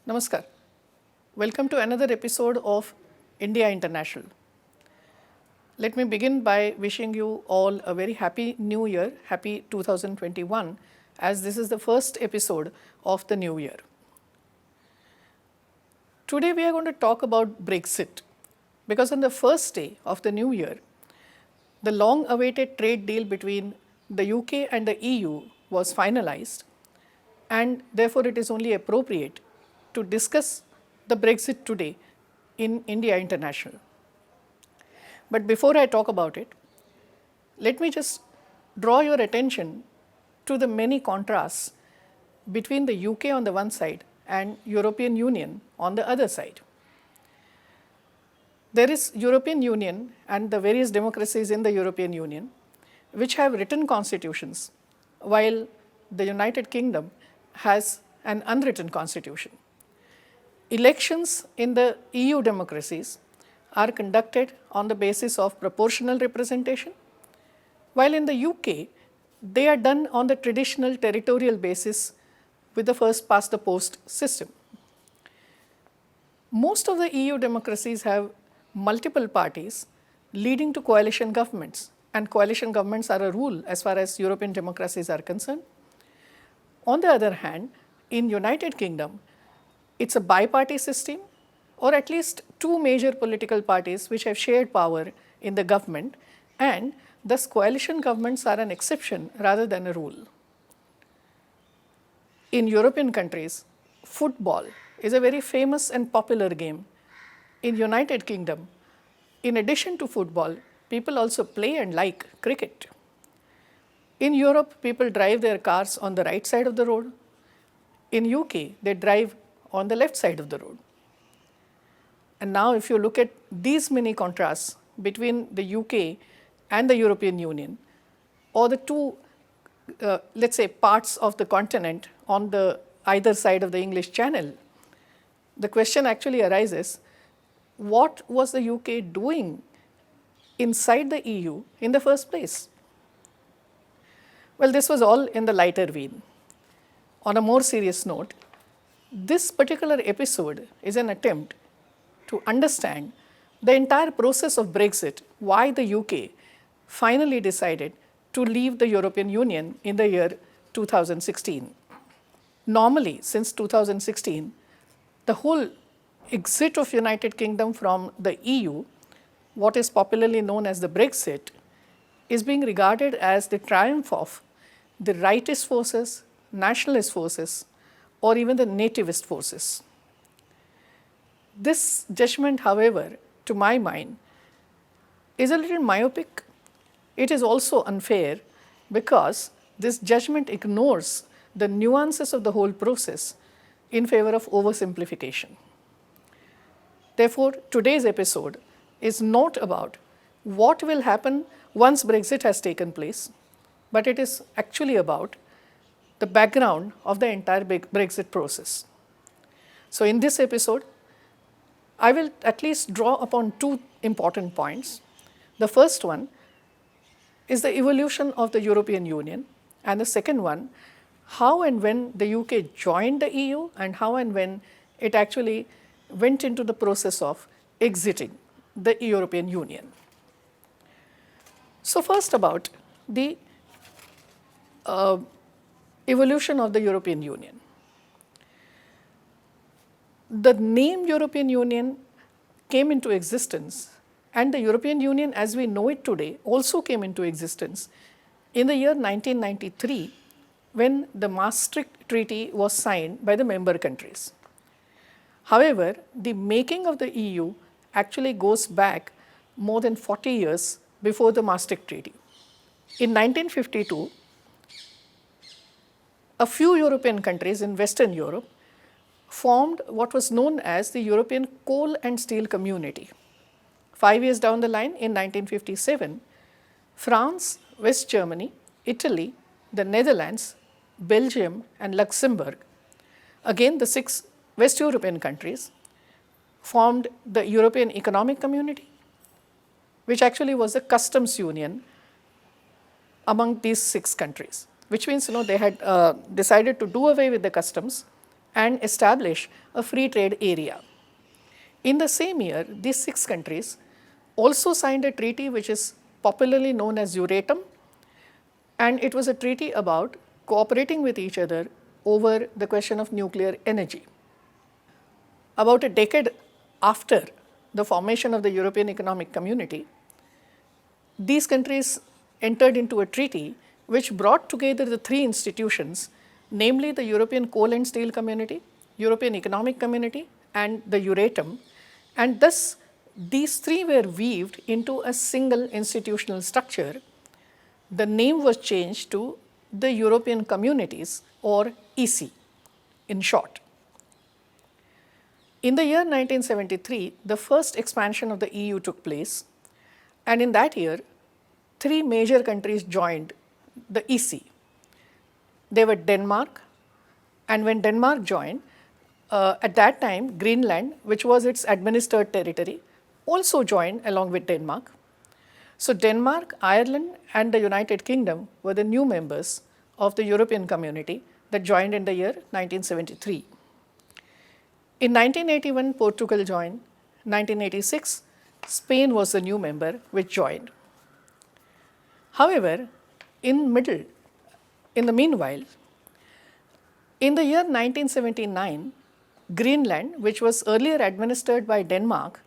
Namaskar. Welcome to another episode of India International. Let me begin by wishing you all a very happy new year, happy 2021, as this is the first episode of the new year. Today we are going to talk about Brexit because on the first day of the new year, the long awaited trade deal between the UK and the EU was finalized, and therefore it is only appropriate to discuss the Brexit today in India International. But before I talk about it, let me just draw your attention to the many contrasts between the UK on the one side and European Union on the other side. There is European Union and the various democracies in the European Union which have written constitutions, while the United Kingdom has an unwritten constitution. Elections in the EU democracies are conducted on the basis of proportional representation, while in the UK, they are done on the traditional territorial basis with the first past the post system. Most of the EU democracies have multiple parties leading to coalition governments, and coalition governments are a rule as far as European democracies are concerned. On the other hand, in United Kingdom, it's a bi-party system, or at least two major political parties which have shared power in the government, and thus coalition governments are an exception rather than a rule. In European countries, football is a very famous and popular game. In United Kingdom, in addition to football, people also play and like cricket. In Europe, people drive their cars on the right side of the road. In UK, they drive on the left side of the road. And now if you look at these many contrasts between the UK and the European Union, or the two, let's say, parts of the continent on the either side of the English Channel, the question actually arises, what was the UK doing inside the EU in the first place? Well, this was all in the lighter vein. On a more serious note, this particular episode is an attempt to understand the entire process of Brexit, why the UK finally decided to leave the European Union in the year 2016. Normally, since 2016, the whole exit of United Kingdom from the EU, what is popularly known as the Brexit, is being regarded as the triumph of the rightist forces, nationalist forces, or even the nativist forces. This judgment, however, to my mind, is a little myopic. It is also unfair because this judgment ignores the nuances of the whole process in favor of oversimplification. Therefore, today's episode is not about what will happen once Brexit has taken place, but it is actually about the background of the entire Brexit process. So in this episode, I will at least draw upon two important points. The first one is the evolution of the European Union, and the second one, how and when the UK joined the EU and how and when it actually went into the process of exiting the European Union. So first about the evolution of the European Union. The name European Union came into existence, and the European Union as we know it today also came into existence in the year 1993 when the Maastricht Treaty was signed by the member countries. However, the making of the EU actually goes back more than 40 years before the Maastricht Treaty. In 1952, a few European countries in Western Europe formed what was known as the European Coal and Steel Community. 5 years down the line, in 1957, France, West Germany, Italy, the Netherlands, Belgium, and Luxembourg, again the 6 West European countries, formed the European Economic Community, which actually was a customs union among these 6 countries, which means they had decided to do away with the customs and establish a free trade area. In the same year, these 6 countries also signed a treaty which is popularly known as Euratom, and it was a treaty about cooperating with each other over the question of nuclear energy. About a decade after the formation of the European Economic Community, these countries entered into a treaty which brought together the 3 institutions, namely the European Coal and Steel Community, European Economic Community, and the Euratom, and thus these 3 were weaved into a single institutional structure. The name was changed to the European Communities, or EC in short. In the year 1973, the first expansion of the EU took place, and in that year, 3 major countries joined the EC. They were Denmark, and when Denmark joined, at that time, Greenland, which was its administered territory, also joined along with Denmark. So Denmark, Ireland, and the United Kingdom were the new members of the European Community that joined in the year 1973. In 1981, Portugal joined. 1986, Spain was the new member which joined. However, in the meanwhile, in the year 1979, Greenland, which was earlier administered by Denmark,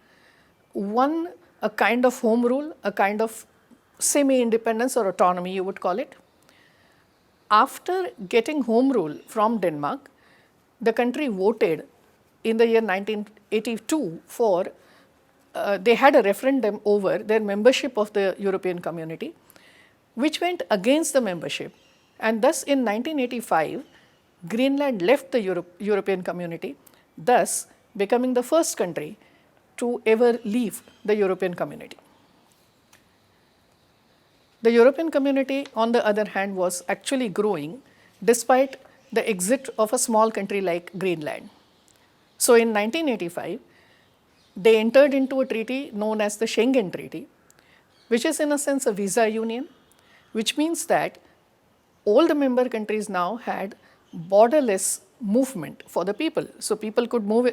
won a kind of home rule, a kind of semi-independence or autonomy, you would call it. After getting home rule from Denmark, the country voted in the year 1982 for, they had a referendum over their membership of the European Community, which went against the membership. And thus in 1985, Greenland left the European Community, thus becoming the first country to ever leave the European Community. The European Community, on the other hand, was actually growing despite the exit of a small country like Greenland. So in 1985, they entered into a treaty known as the Schengen Treaty, which is in a sense a visa union, which means that all the member countries now had borderless movement for the people. So people could move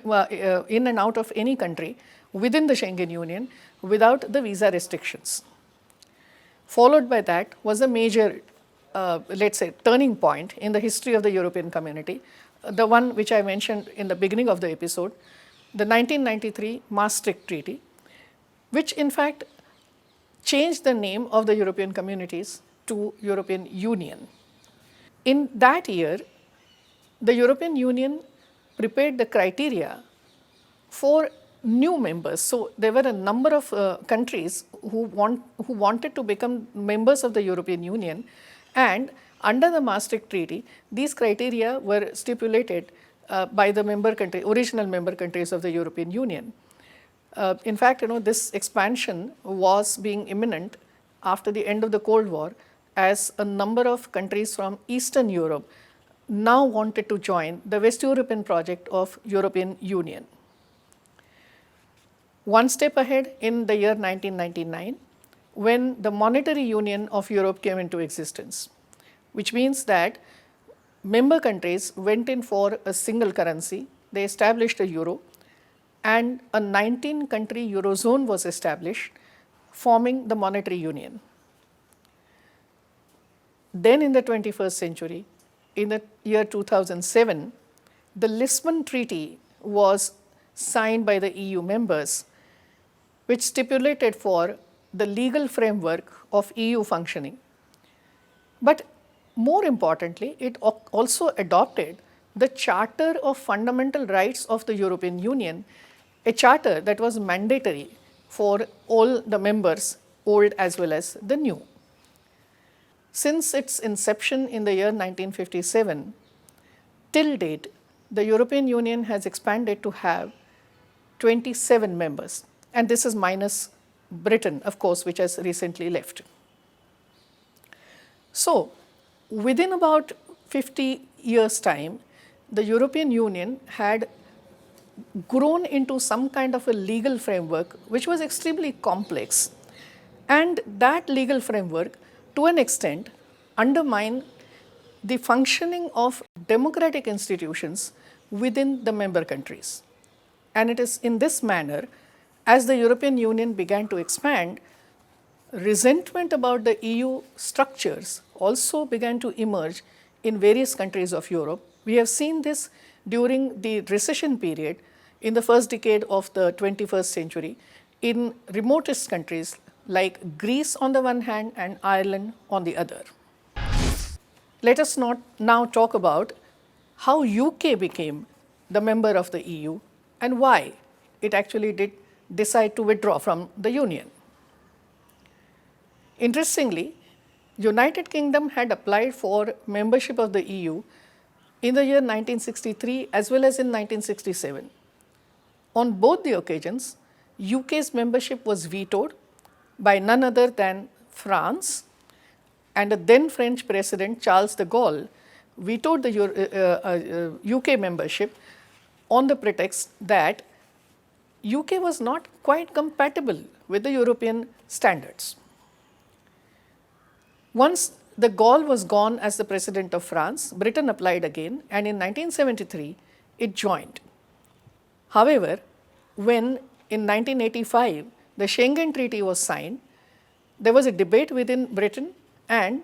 in and out of any country within the Schengen Union without the visa restrictions. Followed by that was a major, let's say, turning point in the history of the European Community, the one which I mentioned in the beginning of the episode, the 1993 Maastricht Treaty, which in fact changed the name of the European Communities to European Union. In that year, the European Union prepared the criteria for new members. So there were a number of countries who wanted to become members of the European Union, and under the Maastricht Treaty, these criteria were stipulated by the original member countries of the European Union. In fact, this expansion was being imminent after the end of the Cold War, as a number of countries from Eastern Europe now wanted to join the West European project of European Union. One step ahead in the year 1999, when the monetary union of Europe came into existence, which means that member countries went in for a single currency, they established a euro, and a 19-country eurozone was established, forming the monetary union. Then in the 21st century, in the year 2007, the Lisbon Treaty was signed by the EU members, which stipulated for the legal framework of EU functioning. But more importantly, it also adopted the Charter of Fundamental Rights of the European Union, a charter that was mandatory for all the members, old as well as the new. Since its inception in the year 1957, till date, the European Union has expanded to have 27 members, and this is minus Britain, of course, which has recently left. So, within about 50 years' time, the European Union had grown into some kind of a legal framework which was extremely complex, and that legal framework to an extent undermined the functioning of democratic institutions within the member countries. And it is in this manner, as the European Union began to expand, resentment about the EU structures also began to emerge in various countries of Europe. We have seen this during the recession period in the first decade of the 21st century in remotest countries like Greece on the one hand and Ireland on the other. Let us not now talk about how UK became the member of the EU and why it actually did decide to withdraw from the Union. Interestingly, United Kingdom had applied for membership of the EU in the year 1963 as well as in 1967. On both the occasions, UK's membership was vetoed by none other than France, and the then French President Charles de Gaulle vetoed the UK membership on the pretext that UK was not quite compatible with the European standards. Once de Gaulle was gone as the President of France, Britain applied again, and in 1973 it joined. However, when in 1985 the Schengen Treaty was signed, there was a debate within Britain, and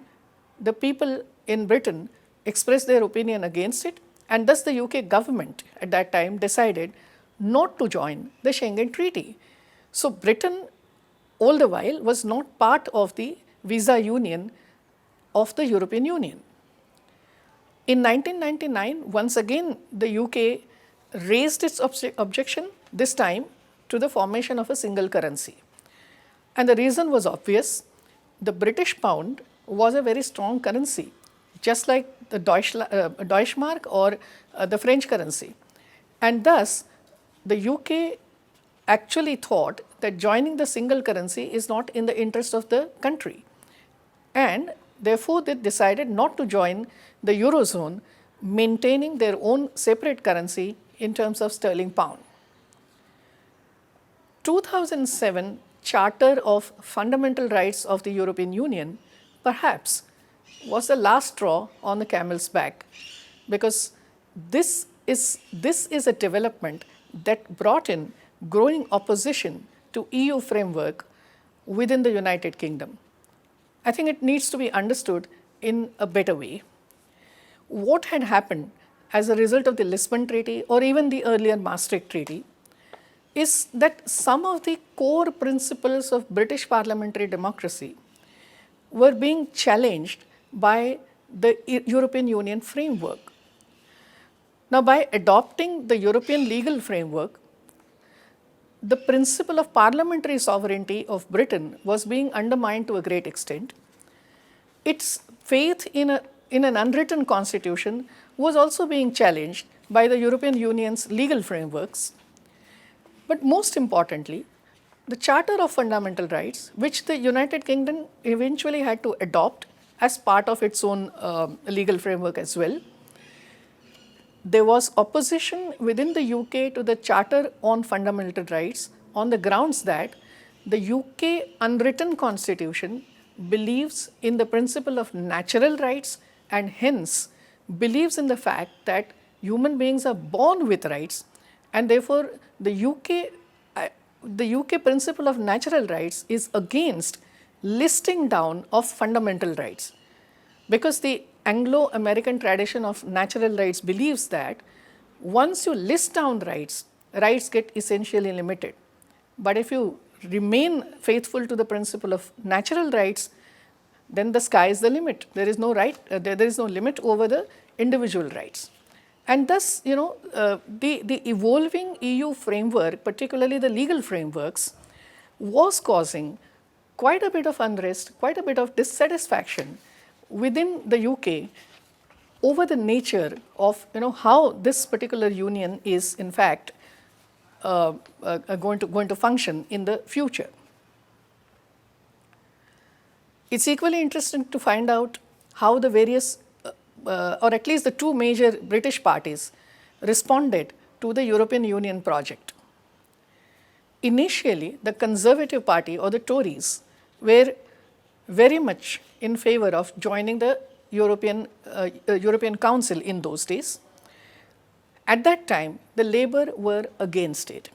the people in Britain expressed their opinion against it, and thus the UK government at that time decided not to join the Schengen Treaty. So Britain all the while was not part of the visa union of the European Union. In 1999, once again the UK raised its objection, this time to the formation of a single currency. And the reason was obvious. The British pound was a very strong currency, just like the Deutschmark or the French currency. And thus, the UK actually thought that joining the single currency is not in the interest of the country. And therefore, they decided not to join the Eurozone, maintaining their own separate currency in terms of sterling pound. 2007 Charter of Fundamental Rights of the European Union perhaps was the last straw on the camel's back, because this is a development that brought in growing opposition to EU framework within the United Kingdom. I think it needs to be understood in a better way. What had happened as a result of the Lisbon Treaty or even the earlier Maastricht Treaty is that some of the core principles of British parliamentary democracy were being challenged by the European Union framework. Now, by adopting the European legal framework, the principle of parliamentary sovereignty of Britain was being undermined to a great extent. Its faith in an unwritten constitution was also being challenged by the European Union's legal frameworks. But most importantly, the Charter of Fundamental Rights, which the United Kingdom eventually had to adopt as part of its own legal framework as well, there was opposition within the UK to the Charter on Fundamental Rights on the grounds that the UK unwritten constitution believes in the principle of natural rights and hence believes in the fact that human beings are born with rights, and therefore the UK principle of natural rights is against listing down of fundamental rights, because the Anglo-American tradition of natural rights believes that once you list down rights, rights get essentially limited. But if you remain faithful to the principle of natural rights, then the sky is the limit. There is no right, there is no limit over the individual rights. And thus, the evolving EU framework, particularly the legal frameworks, was causing quite a bit of unrest, quite a bit of dissatisfaction within the UK over the nature of how this particular union is in fact going to function in the future. It's equally interesting to find out how the various or at least the two major British parties responded to the European Union project. Initially, the Conservative Party or the Tories were very much in favor of joining the European Council in those days. At that time, the Labour were against it.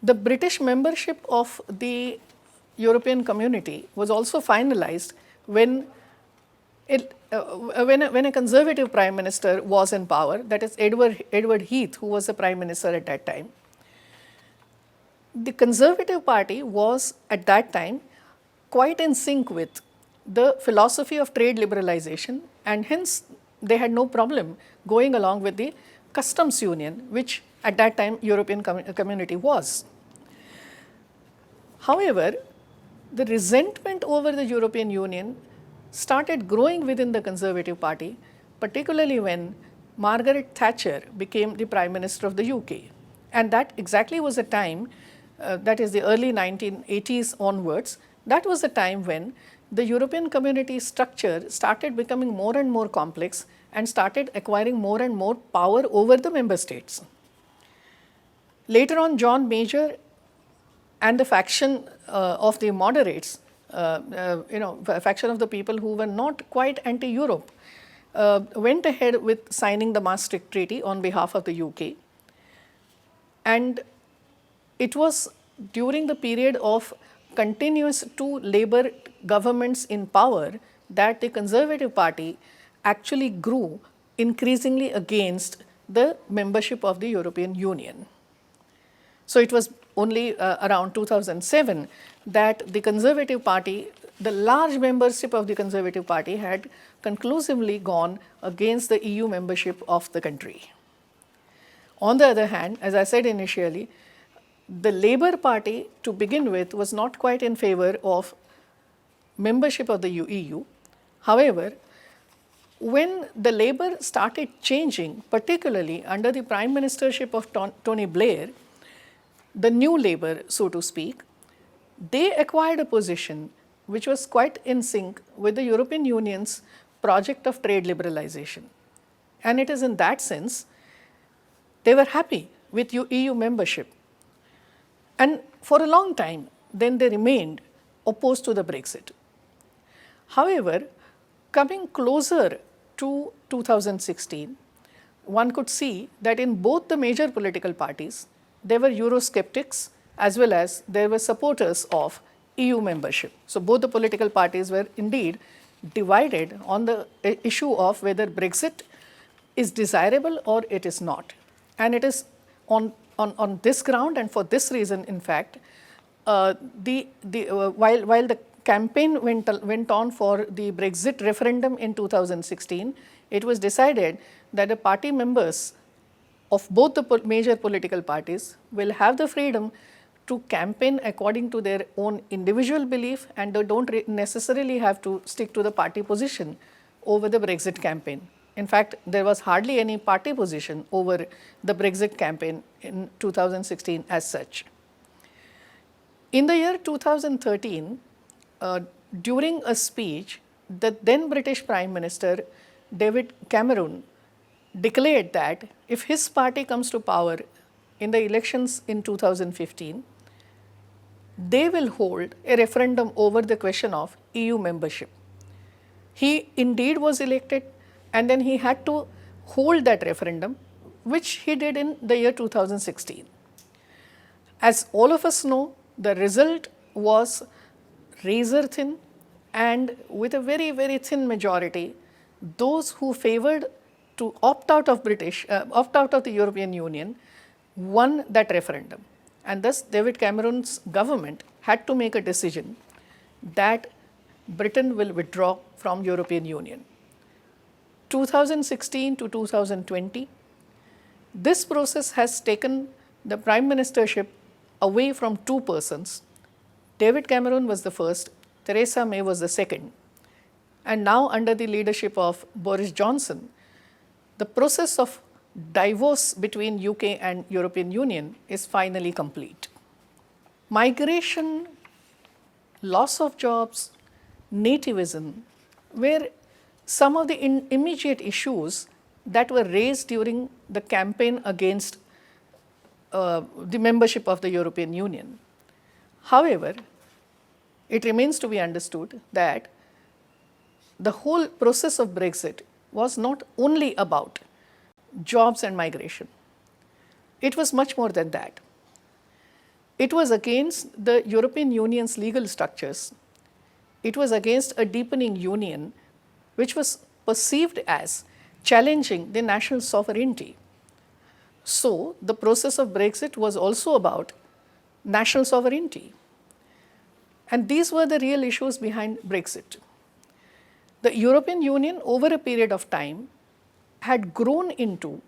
The British membership of the European Community was also finalized when when a conservative prime minister was in power, that is Edward Heath, who was the prime minister at that time. The Conservative Party was at that time quite in sync with the philosophy of trade liberalization, and hence they had no problem going along with the customs union, which at that time European Community was. However, the resentment over the European Union started growing within the Conservative Party, particularly when Margaret Thatcher became the Prime Minister of the UK. And that exactly was a time, that is the early 1980s onwards, that was the time when the European Community structure started becoming more and more complex and started acquiring more and more power over the member states. Later on, John Major and the faction of the moderates, a faction of the people who were not quite anti-Europe, went ahead with signing the Maastricht Treaty on behalf of the UK. And it was during the period of continuous two Labour governments in power that the Conservative Party actually grew increasingly against the membership of the European Union. So it was only around 2007 that the Conservative Party, the large membership of the Conservative Party had conclusively gone against the EU membership of the country. On the other hand, as I said initially, the Labour Party to begin with was not quite in favor of membership of the EU. However, when the Labour started changing, particularly under the Prime Ministership of Tony Blair, the new Labour, so to speak, they acquired a position which was quite in sync with the European Union's project of trade liberalization. And it is in that sense, they were happy with EU membership. And for a long time, then they remained opposed to the Brexit. However, coming closer to 2016, one could see that in both the major political parties, there were Eurosceptics as well as there were supporters of EU membership. So both the political parties were indeed divided on the issue of whether Brexit is desirable or it is not. And it is on this ground and for this reason, in fact, while the campaign went on for the Brexit referendum in 2016, it was decided that the party members of both the major political parties will have the freedom to campaign according to their own individual belief, and they don't necessarily have to stick to the party position over the Brexit campaign. In fact, there was hardly any party position over the Brexit campaign in 2016 as such. In the year 2013, during a speech, the then British Prime Minister David Cameron declared that if his party comes to power in the elections in 2015, they will hold a referendum over the question of EU membership. He indeed was elected, and then he had to hold that referendum, which he did in the year 2016. As all of us know, the result was razor thin, and with a very, very thin majority, those who favored to opt out of the European Union won that referendum. And thus David Cameron's government had to make a decision that Britain will withdraw from European Union. 2016 to 2020, this process has taken the prime ministership away from two persons. David Cameron was the first, Theresa May was the second. And now under the leadership of Boris Johnson, the process of divorce between UK and European Union is finally complete. Migration, loss of jobs, nativism were some of the immediate issues that were raised during the campaign against the membership of the European Union. However, it remains to be understood that the whole process of Brexit was not only about jobs and migration. It was much more than that. It was against the European Union's legal structures. It was against a deepening union which was perceived as challenging the national sovereignty. So, the process of Brexit was also about national sovereignty. And these were the real issues behind Brexit. The European Union, over a period of time, had grown into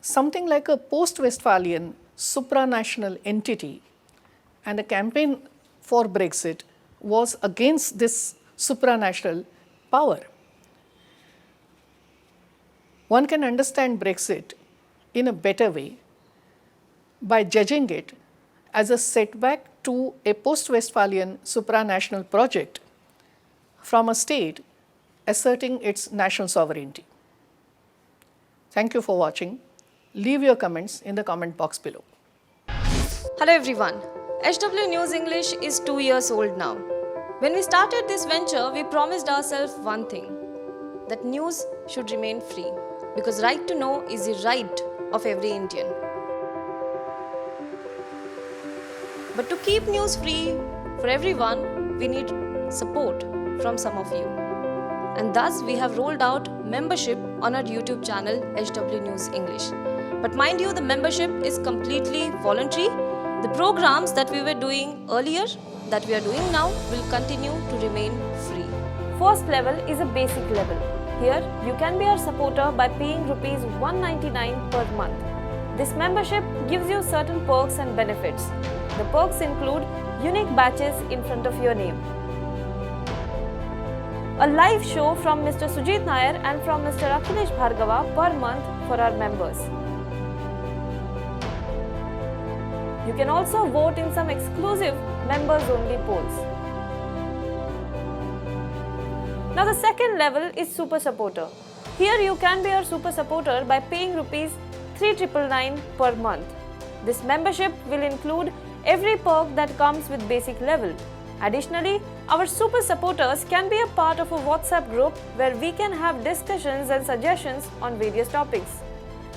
something like a post-Westphalian supranational entity, and the campaign for Brexit was against this supranational power. One can understand Brexit in a better way by judging it as a setback to a post-Westphalian supranational project from a state asserting its national sovereignty. Thank you for watching. Leave your comments in the comment box below. Hello everyone. HW News English is 2 years old now. When we started this venture, we promised ourselves one thing, that news should remain free, because right to know is the right of every Indian. But to keep news free for everyone, we need support from some of you. And thus we have rolled out membership on our YouTube channel HW News English. But mind you, the membership is completely voluntary. The programs that we were doing earlier, that we are doing now, will continue to remain free. First level is a basic level. Here, you can be our supporter by paying Rs 199 per month. This membership gives you certain perks and benefits. The perks include unique badges in front of your name, a live show from Mr. Sujit Nair and from Mr. Akhilesh Bhargava per month for our members. You can also vote in some exclusive members-only polls. Now the second level is Super Supporter. Here you can be our Super Supporter by paying Rs 3,999 per month. This membership will include every perk that comes with basic level. Additionally, our Super Supporters can be a part of a WhatsApp group where we can have discussions and suggestions on various topics.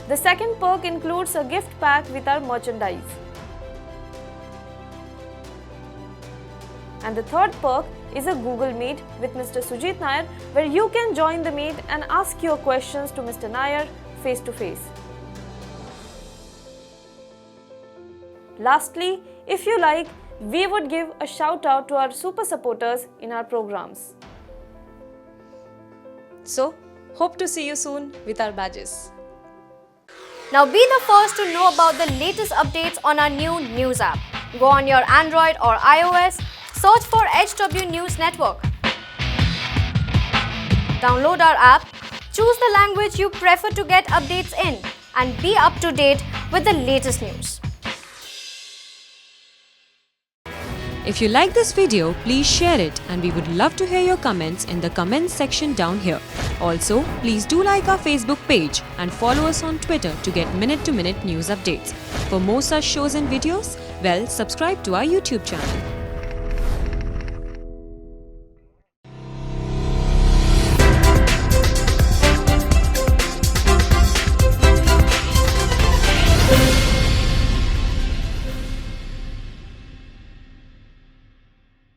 The second perk includes a gift pack with our merchandise. And the third perk is a Google Meet with Mr. Sujit Nair, where you can join the meet and ask your questions to Mr. Nair face to face. Lastly, if you like, we would give a shout out to our super supporters in our programs. So, hope to see you soon with our badges. Now be the first to know about the latest updates on our new news app. Go on your Android or iOS, search for HW News Network. Download our app, choose the language you prefer to get updates in, and be up to date with the latest news. If you like this video, please share it, and we would love to hear your comments in the comments section down here. Also, please do like our Facebook page and follow us on Twitter to get minute-to-minute news updates. For more such shows and videos, well, subscribe to our YouTube channel.